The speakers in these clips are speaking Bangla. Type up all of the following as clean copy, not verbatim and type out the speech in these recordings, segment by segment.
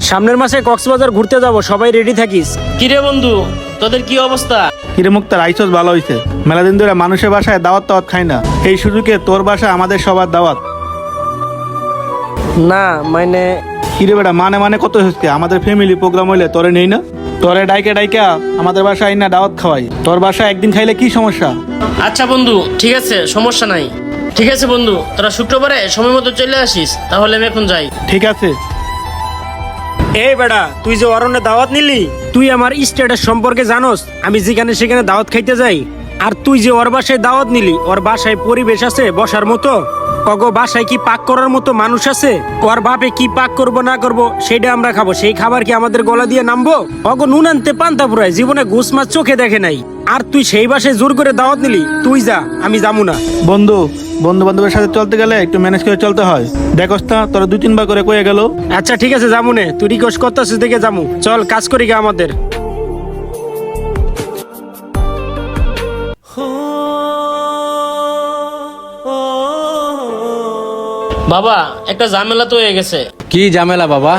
সামনের মাসে কক্সবাজার ঘুরতে যাব, সবাই রেডি থাকিস। কিরে বন্ধু, তোদের কি অবস্থা? কিরে মুক্তার, আইসস ভালো হইছে। মেলা দিন ধরে মানুষের বাসায় দাওয়াত টাওয়াত খাই না, এই সুযোগে তোর বাসা আমাদের সবার দাওয়াত। না মানে কিরে বেটা, মানে কত হচ্ছে? আমাদের ফ্যামিলি প্রোগ্রাম হইলে তোরে নেই না? তোরে ডাইকা আমাদের বাসায় না দাওয়াত খাওয়াই। তোর বাসায় একদিন খাইলে কি সমস্যা? আচ্ছা বন্ধু, ঠিক আছে, সমস্যা নাই। ঠিক আছে বন্ধু, তোরা শুক্রবারে সময় মতো চলে আসিস, তাহলে আমি এখন যাই। ঠিক আছে। এই বেটা, তুই যে অরণ্যে দাওয়াত নিলি, তুই আমার স্ট্যাটাস সম্পর্কে জানোস? আমি যেখানে সেখানে দাওয়াত খাইতে যাই। আর তুই যে ওর বাসায় দাওয়াত নিলি, ওর বাসায় পরিবেশ আছে বসার মতো? অগো বাসায় কি পাক করার মতো মানুষ আছে? ওর বাপে কি পাক করবো না করবো সেটা আমরা খাবো, সেই খাবার কি আমাদের গলা দিয়ে নামবো? অগো নুন আনতে পান্তা পুরায়, জীবনে ঘুষ মাছ চোখে দেখে নাই। আর তুই সেই বাসায় জোর করে দাওয়াত নিলি, তুই যা, আমি যাবো না। বন্ধু বান্ধবের সাথে চলতে গেলে একটু ম্যানেজ করে চলতে হয়। দেখোস না তোরা 2-3 বার করে কয়ে গেল। আচ্ছা ঠিক আছে, যাবো নে, তুই রিকোয়েস্ট করতেছিস দেখে যাবো। চল কাজ করি গে আমাদের। বাবা, একটা ঝামেলা তো হয়ে গেছে। কি ঝামেলা বাবা?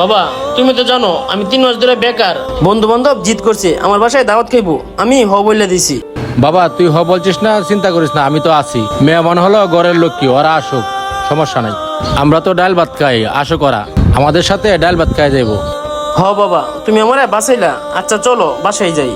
বাবা, তুমি তো জানো আমি 3 মাস ধরে বেকার। বন্ধু বান্ধব জিদ করছে আমার বাসায় দাওয়াত খাইবো, আমি হ বলে দিছি। বাবা তুই বলছিস না, চিন্তা করিস না, আমি তো আছি। মেয়ে মনে হলো ঘরের লক্ষ্মী, ওরা আসুক, সমস্যা নাই। আমরা তো ডাল ভাত খাই, আসুক ওরা, আমাদের সাথে ডাল ভাত খাই যাইবো। হ বাবা, তুমি আমারে বাঁচাইলা। আচ্ছা চলো বাসায় যাই।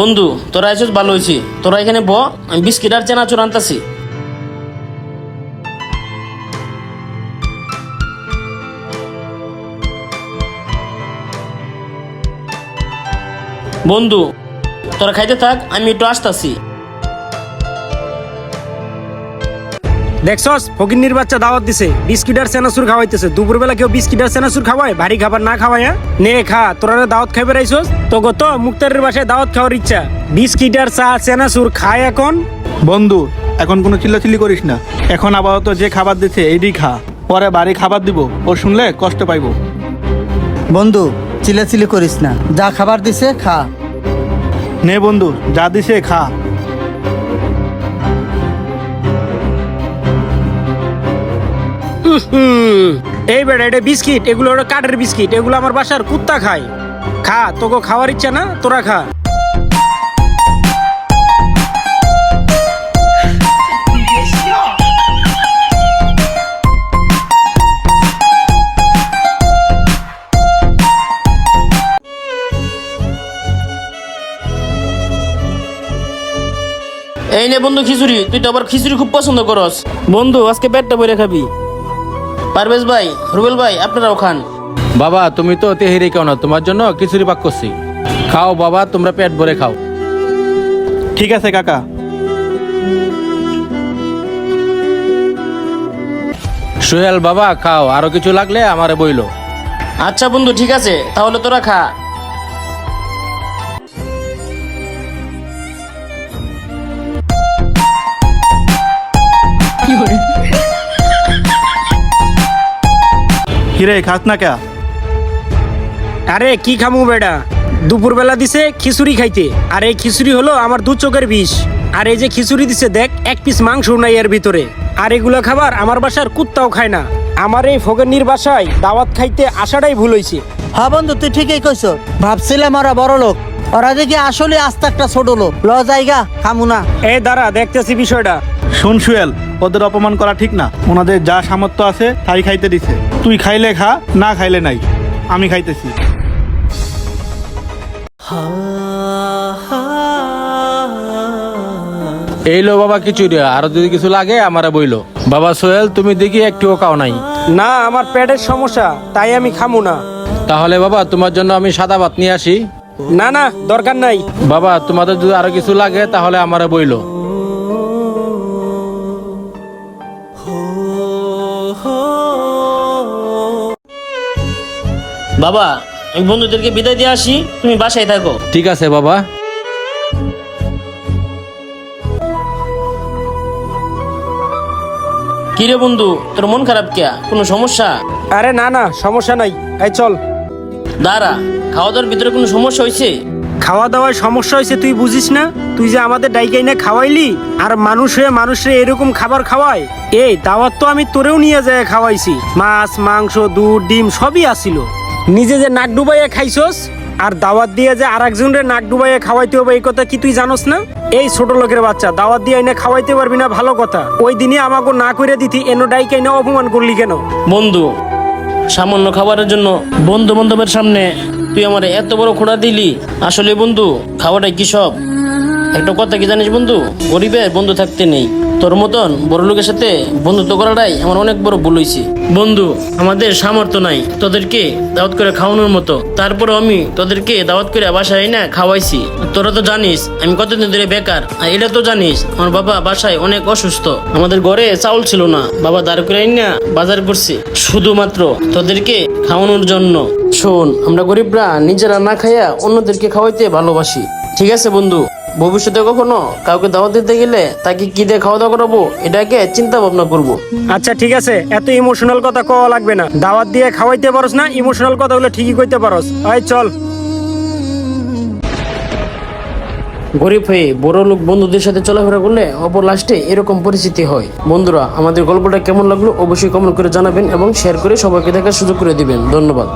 বন্ধু, তোরা এসে ভালো হয়েছি। তোরা এখানে ব, আমি বিস্কিট আর চানাচুর আনতাছি। বন্ধু তোরা খাইতে থাক, আমি একটু আসতাছি। দেখছস, ফকিন্নির বাচ্চা দাওয়াত দিছে, বিস্কিট আর সেনাসুর খাওয়াইতেছে। দুপুরবেলা কেউ বিস্কিট আর সেনাসুর খাওয়ায়? ভারী খাবার না খাওয়ায়? নে খা, তোরা দাওয়াত খাইবে রাইছস তো গো। তো মুক্তারের বাসায় দাওয়াত খাওয়ার ইচ্ছা, বিস্কিট আর চা সেনাসুর খায় এখন। বন্ধু এখন কোনো চিল্লাচিল্লি করিস না, এখন আপাতত যে খাবার দিচ্ছে এইডি খা, পরে বাড়ি খাবার দিব, ও শুনলে কষ্ট পাইবো। বন্ধু চিল্লাচিল্লি করিস না, যা খাবার দিছে খা। নে বন্ধু, যা দিছে খা। এই বেটা, এটা বিস্কিট, এগুলো হলো কাঠের বিস্কিট, এগুলো আমার বাসার কুত্তা খায়। খা, তোকে খাওয়ার ইচ্ছা না, তোরা খা। এই নে বন্ধু খিচুড়ি, তুই তো আবার খিচুড়ি খুব পছন্দ করস। বন্ধু আজকে পেটটা ভরে খাবি। পারভেজ ভাই, রুবেল ভাই, আপনারাও খান। বাবা তুমি তো তেহেরি কেউ না, তোমার জন্য খিচুড়ি পাক করছি, খাও বাবা, তোমরা পেট ভরে খাও। ঠিক আছে কাকা। সোহেল বাবা খাও, আরো কিছু লাগলে আমারে বইলো। আচ্ছা বন্ধু ঠিক আছে, তাহলে তোরা খা। হিরে খাস না কে? আরে কি খামু বেটা, দুপুরবেলা দিছে খিচুড়ি খাইতে, আর এই খিচুড়ি হলো আমার 2 চোখের বিষ। আর এই যে খিচুড়ি দিছে দেখ, 1 পিস মাংস নাই এর ভিতরে। আর এগুলো খাবার আমার বাসার কুত্তাও খায় না। আমার এই ফকিন্নির বাসায় দাওয়াত খাইতে আসাটাই ভুল হইছে। হ্যাঁ বন্ধু তুই ঠিকই কইছ, ভাবছিলাম ওরা বড় লোক, ওরা দেখি আসলে আস্তে একটা ছোট লোক। ল জায়গা খামু না। এই দাঁড়া, দেখতেছি বিষয়টা। শোন সুয়েল, ওদের অপমান করা ঠিক না, ওনাদের যা সামর্থ্য আছে তাই খাইতে দিছে। তুই খাইলে খা, না খাইলে নাই, আমি খাইতেছি। এই লো বাবা খিচুড়ি, আরো যদি কিছু লাগে আমারে বইলো। বাবা সোহেল তুমি দেখি একটুও খাও নাই? না, আমার পেটের সমস্যা, তাই আমি খামু না। তাহলে বাবা তোমার জন্য আমি সাদা ভাত নিয়ে আসি। না না, দরকার নাই। বাবা তোমাদের যদি আরো কিছু লাগে তাহলে আমারে বইলো। বাবা আমি বন্ধুদেরকে বিদায় দিয়ে আসি, তুমি বাসায় থাকো। ঠিক আছে বাবা। কিরে বন্ধু, তোর মন খারাপ কে? কোনো সমস্যা? আরে না না, সমস্যা নাই, এই চল। দাঁড়া, খাওয়া দাওয়ার ভিতরে কোনো সমস্যা হয়েছে? খাওয়া দাওয়ায় সমস্যা হয়েছে তুই বুঝিস না? তুই যে আমাদের ডাইকাই না খাওয়াইলি আর মানুষ হয়ে মানুষে এরকম খাবার খাওয়ায়। এই দাওয়াত তো আমি তোরেও নিয়ে যায় খাওয়াইছি, মাছ মাংস দুধ ডিম সবই আসিল। নিজে যে নাক ডুবাইয়া খাইছস আর দাওয়াত দিয়ে যে আর একজনের নাক ডুবাইয়া খাওয়াইতে হবে এই কথা কি তুই জানোস না? এই ছোট লোকের বাচ্চা দাওয়াত দিয়ে এনে খাওয়াইতে পারবি না ভালো কথা, ওই দিনই আমাকে না করে দিতি এনো ডাইকাই না অপমান করলি কেন? বন্ধু, সামান্য খাবারের জন্য বন্ধু বান্ধবের সামনে তুই আমার এত বড় খোঁড়া দিলি। আসলে বন্ধু, খাওয়াটাই কি সব? একটা কথা কি জানিস বন্ধু, গরিবের বন্ধু থাকতে নেই। তোর মতন বড় লোকের সাথে বন্ধুত্ব করাটাই আমার অনেক বড় ভুল হয়েছে। বন্ধু, আমাদের সামর্থ্য নাই তোদেরকে দাওয়াত করে খাওয়ানোর মতো, তারপরে আমি তোদেরকে দাওয়াত করে বাসায় না খাওয়াইছি। তোরা তো জানিস আমি কতদিন ধরে বেকার, আর এটা তো জানিস আমার বাবা বাসায় অনেক অসুস্থ। আমাদের ঘরে চাউল ছিল না, বাবা দাঁড় করে না বাজার করছে শুধুমাত্র তোদেরকে খাওয়ানোর জন্য। শোন, আমরা গরিবরা নিজেরা না খাইয়া অন্যদেরকে খাওয়াইতে ভালোবাসি। ঠিক আছে বন্ধু, ভবিষ্যতে কখনো কাউকে দাওয়াত দিতে গেলে তাকে কি দিয়ে খাওয়া দাওয়া করাবো এটাকে চিন্তা ভাবনা করবো। আচ্ছা ঠিক আছে, এত ইমোশনাল কথা কওয়া লাগবে না। দাওয়াত দিয়ে খাওয়াইতে পারস না, ইমোশনাল কথাগুলো ঠিকই কইতে পারস। আয় চল। গরিব হয়ে বড় লোক বন্ধুদের সাথে চলাফেরা করলে অপর লাস্টে এরকম পরিস্থিতি হয়। বন্ধুরা, আমাদের গল্পটা কেমন লাগলো অবশ্যই কমেন্ট করে জানাবেন এবং শেয়ার করে সবাইকে দেখার সুযোগ করে দিবেন। ধন্যবাদ।